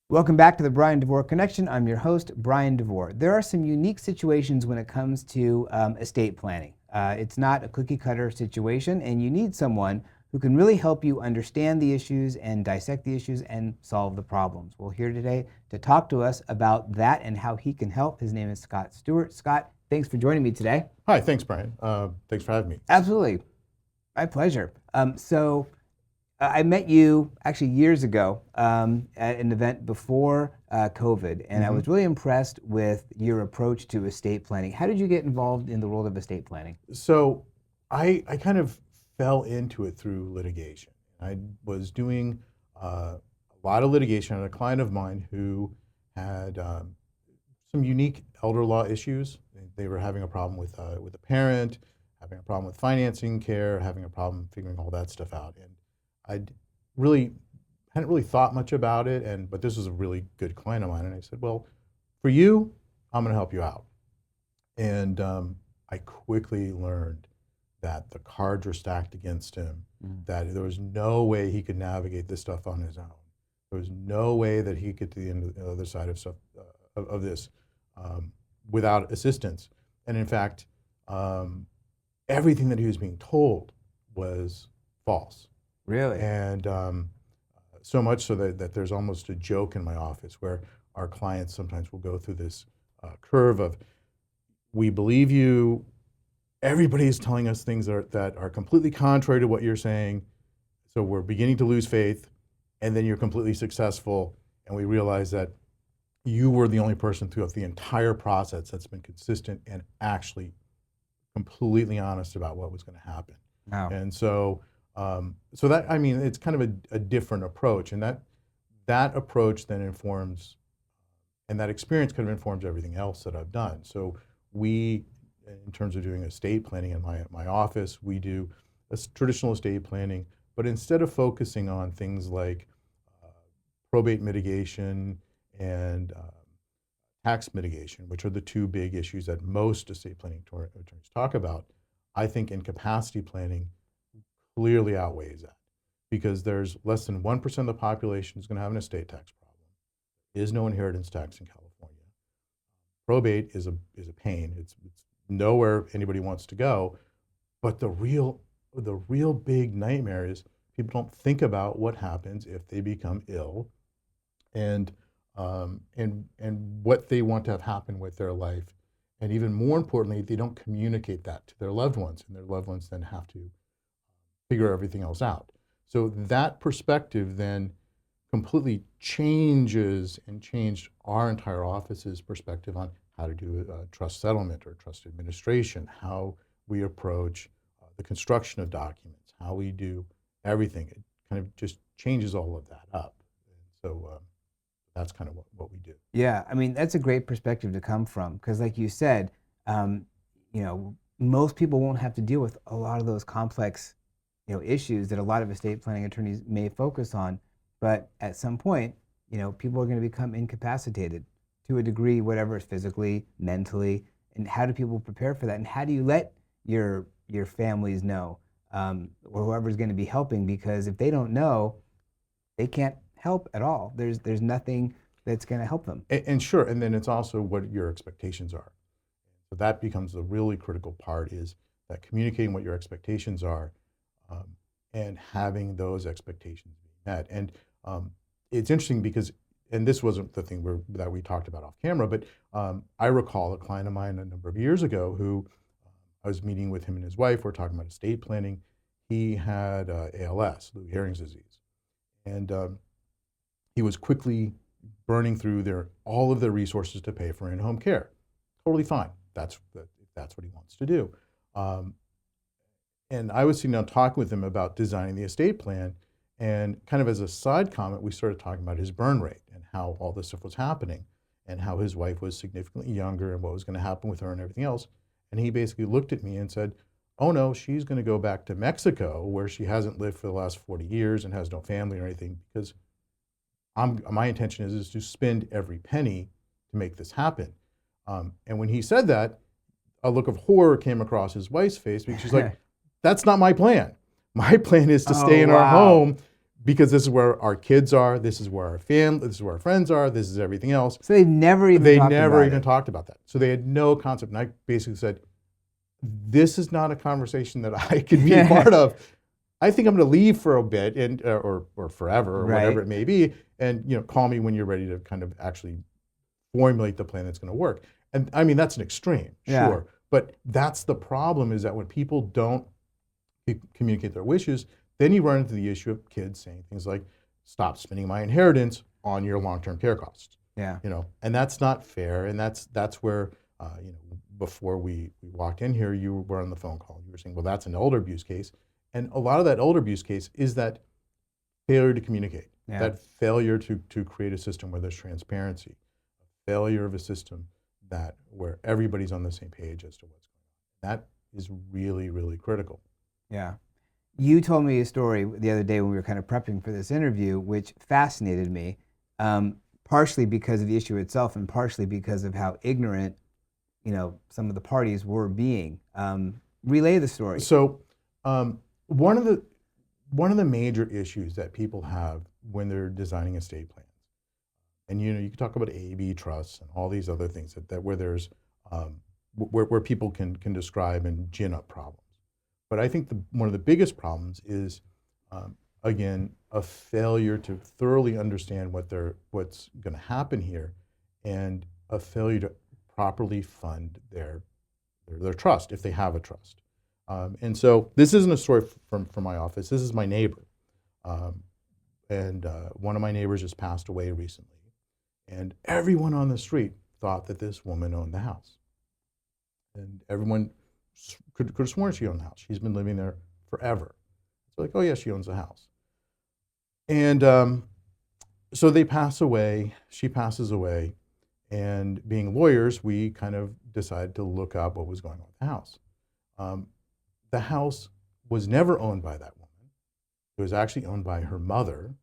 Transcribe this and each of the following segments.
Welcome back to the Bryan Devore Connection. I'm your host, Bryan Devore. There are some unique situations when it comes to estate planning. It's not a cookie cutter situation, and you need someone who can really help you understand the issues and dissect the issues and solve the problems. Well, here today to talk to us about that and how he can help. His name is Scott Stewart. Scott, thanks for joining me today. Hi, thanks, Bryan. Thanks for having me. Absolutely. My pleasure. I met you actually years ago at an event before COVID, and I was really impressed with your approach to estate planning. How did you get involved in the world of estate planning? So I kind of fell into it through litigation. I was doing a lot of litigation on a client of mine who had some unique elder law issues. They were having a problem with a parent, having a problem with financing care, having a problem figuring all that stuff out. And hadn't really thought much about it, but this was a really good client of mine, and I said, well, for you, I'm going to help you out. And I quickly learned that the cards were stacked against him, that there was no way he could navigate this stuff on his own. There was no way that he could get to the end of the other side of stuff of this without assistance. And in fact, everything that he was being told was false. Really? And so much so that there's almost a joke in my office where our clients sometimes will go through this curve of, we believe you, everybody is telling us things that are completely contrary to what you're saying, so we're beginning to lose faith, and then you're completely successful, and we realize that you were the only person throughout the entire process that's been consistent and actually completely honest about what was going to happen. Wow. And so it's kind of a different approach, and that approach then informs, and that experience kind of informs everything else that I've done. So we, in terms of doing estate planning in my office, we do traditional estate planning, but instead of focusing on things like probate mitigation and tax mitigation, which are the two big issues that most estate planning attorneys talk about, I think incapacity planning clearly outweighs that, because there's less than 1% of the population who's going to have an estate tax problem. There is no inheritance tax in California. Probate is a pain. It's nowhere anybody wants to go. But the real big nightmare is people don't think about what happens if they become ill, and what they want to have happen with their life, and even more importantly, they don't communicate that to their loved ones, and their loved ones then have to figure everything else out. So that perspective then completely changed our entire office's perspective on how to do a trust settlement or trust administration, how we approach the construction of documents, how we do everything. It kind of just changes all of that up. And so that's kind of what we do. Yeah, I mean, that's a great perspective to come from, because like you said, most people won't have to deal with a lot of those complex issues that a lot of estate planning attorneys may focus on, but at some point, people are going to become incapacitated to a degree, whatever it's physically, mentally, and how do people prepare for that? And how do you let your families know, or whoever's going to be helping? Because if they don't know, they can't help at all. There's nothing that's going to help them. And sure, and then it's also what your expectations are. So that becomes the really critical part, is that communicating what your expectations are, and having those expectations be met. And it's interesting because, and this wasn't the thing that we talked about off camera, but I recall a client of mine a number of years ago who I was meeting with him and his wife. We're talking about estate planning. He had ALS, Lou Gehrig's disease, and he was quickly burning through all of their resources to pay for in-home care. Totally fine. That's what he wants to do. And I was sitting down talking with him about designing the estate plan, and kind of as a side comment, we started talking about his burn rate and how all this stuff was happening, and how his wife was significantly younger and what was going to happen with her and everything else. And he basically looked at me and said, oh no, she's going to go back to Mexico, where she hasn't lived for the last 40 years and has no family or anything, because my intention is to spend every penny to make this happen. And when he said that, a look of horror came across his wife's face, because she's like, that's not my plan. My plan is to stay in our home, because this is where our kids are, this is where our family, this is where our friends are, this is everything else. So they never even They talked never about even it. talked about that. So they had no concept. And I basically said, this is not a conversation that I could be a part of. I think I'm going to leave for a bit and or forever or whatever Right. it may be, and call me when you're ready to kind of actually formulate the plan that's going to work. And I mean that's an extreme, Yeah. sure, but that's the problem is that when people don't communicate their wishes, then you run into the issue of kids saying things like, "Stop spending my inheritance on your long-term care costs." Yeah. And that's not fair, and that's where before we walked in here, you were on the phone call. You were saying, well, that's an elder abuse case. And a lot of that elder abuse case is that failure to communicate, Yeah. that failure to create a system where there's transparency, failure of a system where everybody's on the same page as to what's going on. That is really, really critical. Yeah. You told me a story the other day when we were kind of prepping for this interview, which fascinated me, partially because of the issue itself and partially because of how ignorant, some of the parties were being. Relay the story. So one of the major issues that people have when they're designing estate plans, and you can talk about A/B trusts and all these other things that where there's where people can describe and gin up problems. But I think one of the biggest problems is again a failure to thoroughly understand what's going to happen here, and a failure to properly fund their trust if they have a trust. And so this isn't a story from my office. This is my neighbor. And one of my neighbors just passed away recently. And everyone on the street thought that this woman owned the house. And everyone could have sworn she owned the house. She's been living there forever. It's like, oh yeah, she owns the house. And so they pass away. She passes away. And being lawyers, we kind of decided to look up what was going on with the house. The house was never owned by that woman. It was actually owned by her mother.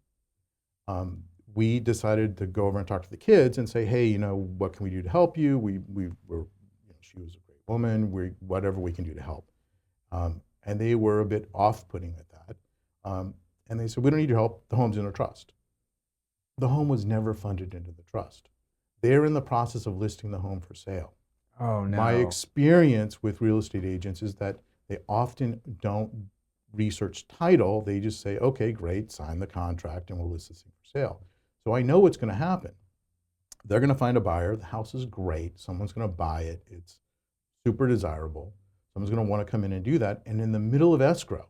We decided to go over and talk to the kids and say, hey, what can we do to help you? We were, she was a great woman. Whatever we can do to help. And they were a bit off-putting at that. And they said, we don't need your help. The home's in a trust. The home was never funded into the trust. They're in the process of listing the home for sale. Oh, no. My experience with real estate agents is that they often don't research title. They just say, okay, great, sign the contract and we'll list this thing for sale. So I know what's going to happen. They're going to find a buyer. The house is great. Someone's going to buy it. It's super desirable. Someone's going to want to come in and do that. And in the middle of escrow,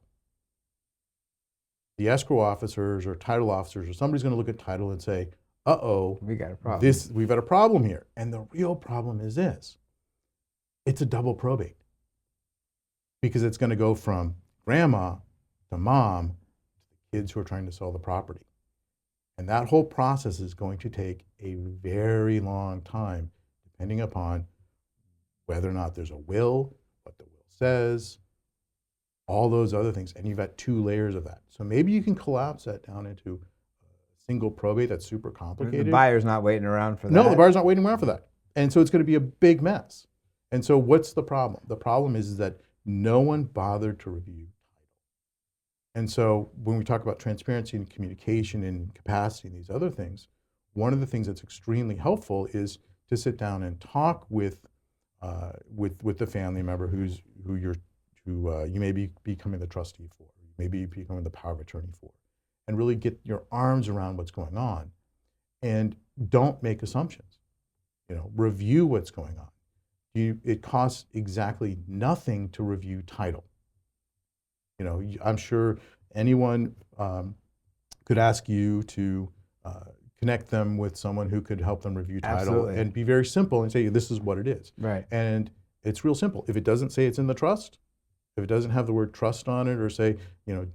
the escrow officers or title officers or somebody's going to look at title and say, uh-oh, we got a problem. We've got a problem here. And the real problem is this. It's a double probate. Because it's going to go from grandma to mom to the kids who are trying to sell the property. And that whole process is going to take a very long time, depending upon whether or not there's a will, what the will says, all those other things. And you've got 2 layers of that. So maybe you can collapse that down into single probate that's super complicated. The buyer's not waiting around for that. No, the buyer's not waiting around for that. And so it's going to be a big mess. And so what's the problem? The problem is that no one bothered to review title. And so when we talk about transparency and communication and capacity and these other things, one of the things that's extremely helpful is to sit down and talk with the family member who you may be becoming the trustee for, maybe becoming the power of attorney for, and really get your arms around what's going on, and don't make assumptions. Review what's going on. It costs exactly nothing to review title. I'm sure anyone could ask you to connect them with someone who could help them review title. Absolutely. And be very simple and say, this is what it is. Right. And it's real simple. If it doesn't say it's in the trust, if it doesn't have the word trust on it, or say,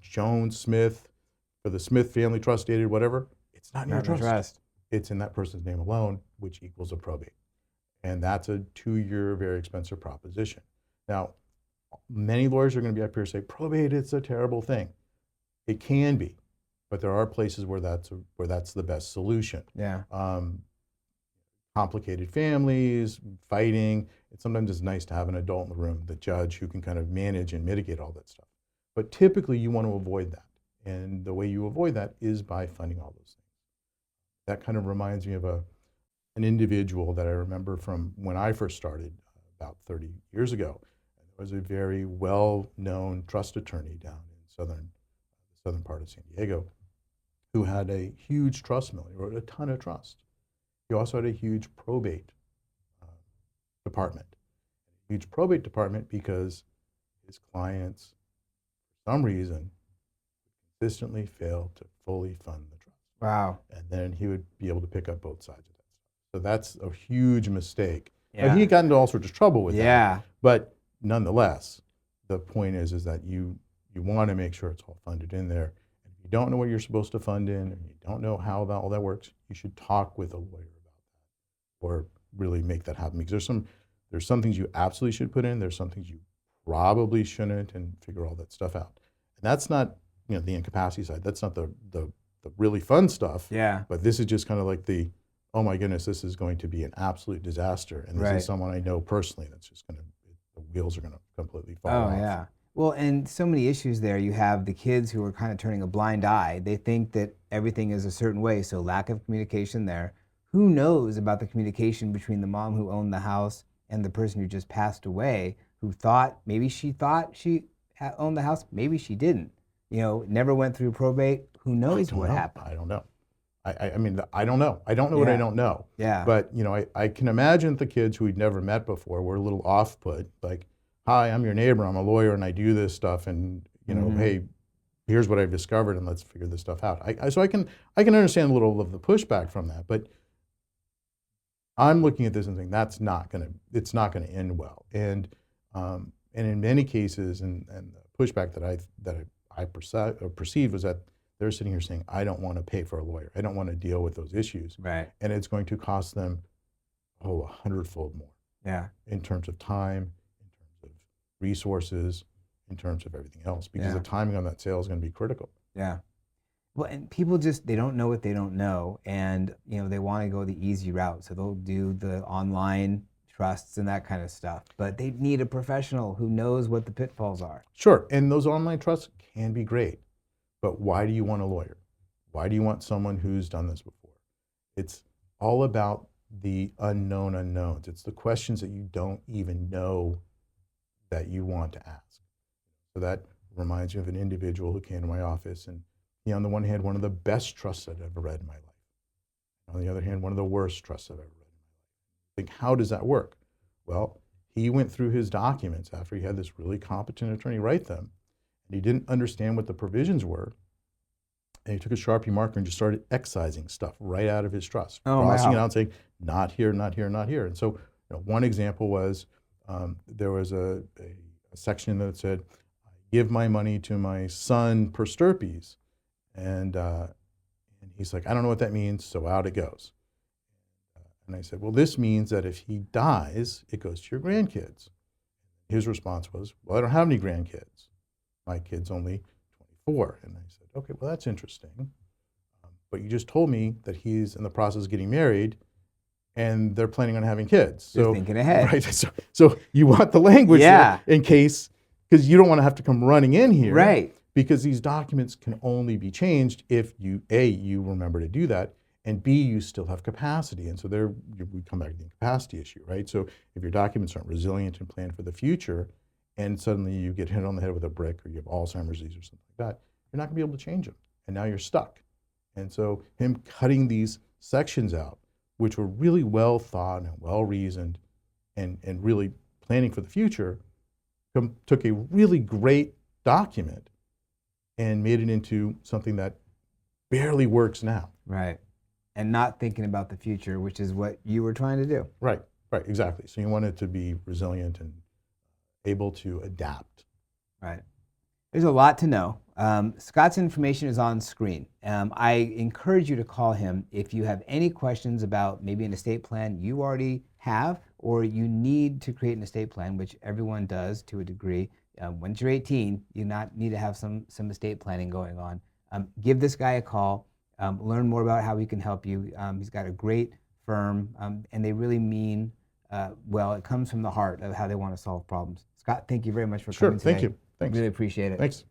Jones Smith for the Smith family trust dated whatever, it's not in your trust. It's in that person's name alone, which equals a probate. And that's a 2-year, very expensive proposition. Now, many lawyers are going to be up here and say, probate, it's a terrible thing. It can be, but there are places where that's the best solution. Yeah. Complicated families, fighting. Sometimes it's nice to have an adult in the room, the judge, who can kind of manage and mitigate all that stuff. But typically, you want to avoid that. And the way you avoid that is by funding all those things. That kind of reminds me of an individual that I remember from when I first started about 30 years ago. There was a very well-known trust attorney down in the southern part of San Diego, who had a huge trust mill. He wrote a ton of trust. He also had a huge probate department. Huge probate department because his clients, for some reason, consistently failed to fully fund the trust. Wow. And then he would be able to pick up both sides of that stuff. So that's a huge mistake. Now, Yeah. he got into all sorts of trouble with that. Yeah. But nonetheless, the point is that you want to make sure it's all funded in there. And if you don't know what you're supposed to fund in, and you don't know how all that works, you should talk with a lawyer about that, or really make that happen. Because there's some things you absolutely should put in. There's some things you probably shouldn't, and figure all that stuff out. And that's not, the incapacity side. That's not the really fun stuff. Yeah. But this is just kind of like oh my goodness, this is going to be an absolute disaster. And this Right. is someone I know personally that's just the wheels are going to completely fall Oh, off. yeah. Well, and so many issues there. You have the kids who are kind of turning a blind eye. They think that everything is a certain way, so lack of communication there. Who knows about the communication between the mom who owned the house and the person who just passed away, who maybe she thought she owned the house, maybe she didn't. Never went through probate. Who knows what happened? I don't know. I mean, I don't know. I don't know what I don't know. Yeah. But, I can imagine the kids who we'd never met before were a little off-put, like, hi, I'm your neighbor, I'm a lawyer, and I do this stuff, and, hey, here's what I've discovered, and let's figure this stuff out. So I can understand a little of the pushback from that, but I'm looking at this and saying it's not going to end well. And in many cases, and the pushback that I perceived was that they're sitting here saying, I don't want to pay for a lawyer. I don't want to deal with those issues. Right. And it's going to cost them, 100-fold more. Yeah. In terms of time, in terms of resources, in terms of everything else, because the timing on that sale is going to be critical. Yeah. Well, and people they don't know what they don't know, and they want to go the easy route, so they'll do the online trusts and that kind of stuff. But they need a professional who knows what the pitfalls are. Sure, and those online trusts can be great, but why do you want a lawyer? Why do you want someone who's done this before? It's all about the unknown unknowns. It's the questions that you don't even know that you want to ask. So that reminds me of an individual who came to my office, and he, on the one hand, one of the best trusts I've ever read in my life. On the other hand, one of the worst trusts I've ever read in my life. Think, how does that work? Well, he went through his documents after he had this really competent attorney write them, and he didn't understand what the provisions were, and he took a Sharpie marker and just started excising stuff right out of his trust, crossing it out and saying, not here, not here, not here. And so one example was there was a section that said, give my money to my son per stirpes. And he's like, I don't know what that means, so out it goes. And I said, well, this means that if he dies, it goes to your grandkids. His response was, well, I don't have any grandkids. My kid's only 24. And I said, okay, well, that's interesting. But you just told me that he's in the process of getting married and they're planning on having kids. So you're thinking ahead. Right. So you want the language there in case, because you don't want to have to come running in here. Right. Because these documents can only be changed if you remember to do that, and B, you still have capacity. And so we come back to the capacity issue, right? So if your documents aren't resilient and planned for the future, and suddenly you get hit on the head with a brick, or you have Alzheimer's disease or something like that, you're not gonna be able to change them. And now you're stuck. And so him cutting these sections out, which were really well thought and well reasoned and really planning for the future, took a really great document and made it into something that barely works now. Right. And not thinking about the future, which is what you were trying to do. Right, exactly. So you want it to be resilient and able to adapt. Right. There's a lot to know. Scott's information is on screen. I encourage you to call him if you have any questions about maybe an estate plan you already have, or you need to create an estate plan, which everyone does to a degree. Once you're 18, you need to have some estate planning going on. Give this guy a call. Learn more about how he can help you. He's got a great firm, and they really mean well. It comes from the heart of how they want to solve problems. Scott, thank you very much for coming today. Thank you. Thanks. Really appreciate it. Thanks.